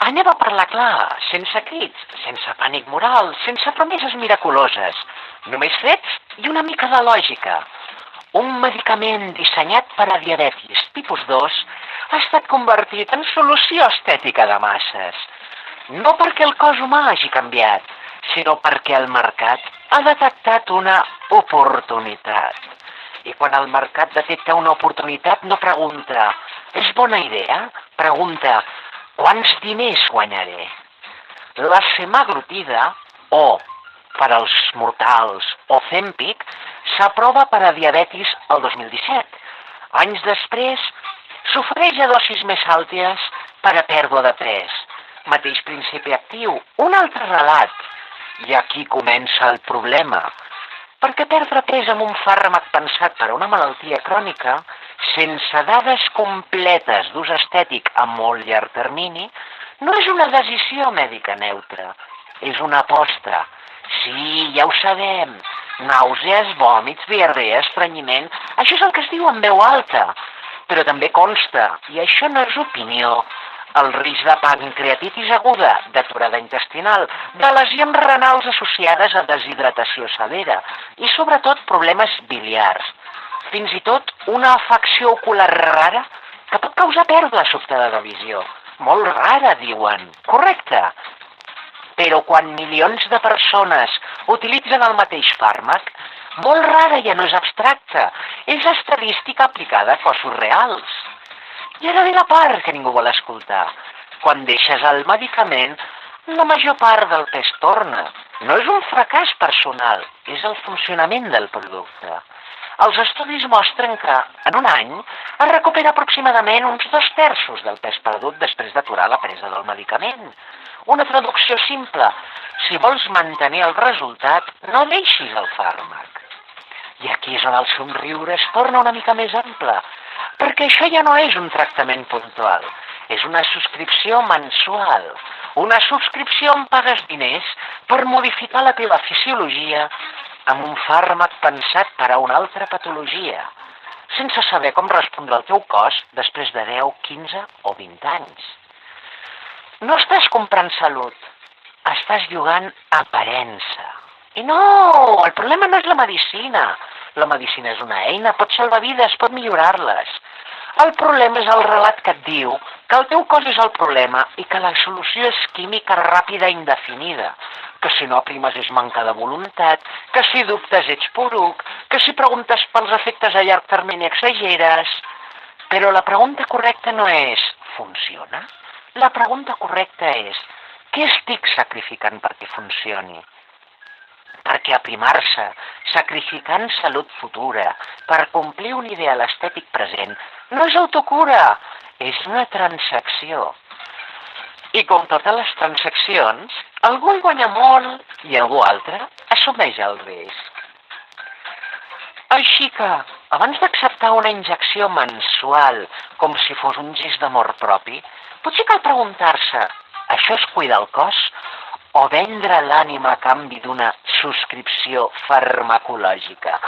Anem a parlar clar, sense crits, sense pànic moral, sense promeses miraculoses, només fets i una mica de lògica. Un medicament dissenyat per a diabetis tipus 2 ha estat convertit en solució estètica de masses. No perquè el cos humà hagi canviat, sinó perquè el mercat ha detectat una oportunitat. I quan el mercat detecta una oportunitat no pregunta, és bona idea? Pregunta, quants diners guanyaré? La semaglutida, o per als mortals Ozempic, s'aprova per a diabetis el 2017. Anys després, s'ofereix a dosis més altes per a pèrdua de pes. Mateix principi actiu, un altre relat. I aquí comença el problema. Perquè perdre pes amb un fàrmac pensat per a una malaltia crònica, sense dades completes d'ús estètic a molt llarg termini, no és una decisió mèdica neutra, és una aposta. Sí, ja ho sabem, nàusees, vòmits, diarrea, estrenyiment, això és el que es diu en veu alta. Però també consta, i això no és opinió, el risc de pancreatitis aguda, d'aturada intestinal, de lesions renals associades a deshidratació severa i sobretot problemes biliars. Fins i tot una afecció ocular rara que pot causar pèrdua sobtada de visió. Molt rara, diuen. Correcte. Però quan milions de persones utilitzen el mateix fàrmac, molt rara ja no és abstracta, és estadística aplicada a cossos reals. I ara ve la part que ningú vol escoltar. Quan deixes el medicament, la major part del pes torna. No és un fracàs personal, és el funcionament del producte. Els estudis mostren que, en un any, es recupera aproximadament uns 2/3 del pes perdut després d'aturar la presa del medicament. Una traducció simple. Si vols mantenir el resultat, no deixis el fàrmac. I aquí és on el somriure es torna una mica més ample, perquè això ja no és un tractament puntual, és una subscripció mensual, una subscripció on pagues diners per modificar la teva fisiologia amb un fàrmac pensat per a una altra patologia, sense saber com respondre al teu cos després de 10, 15 o 20 anys. No estàs comprant salut, estàs llogant aparença. I no, el problema no és la medicina. La medicina és una eina, pot salvar vides, pot millorar-les. El problema és el relat que et diu que el teu cos és el problema i que la solució és química ràpida i indefinida. Que si no primes és manca de voluntat, que si dubtes ets poruc, que si preguntes pels efectes a llarg termini exageres. Però la pregunta correcta no és ¿funciona? La pregunta correcta és què estic sacrificant perquè funcioni? Perquè aprimar-se, sacrificant salut futura, per complir un ideal estètic present, no és autocura, és una transacció. I com totes les transaccions, algú hi guanya molt i algú altre assumeix el risc. Així que, abans d'acceptar una injecció mensual com si fos un gest d'amor propi, potser cal preguntar-se, això és cuidar el cos o vendre l'ànima a canvi d'una subscripció farmacològica?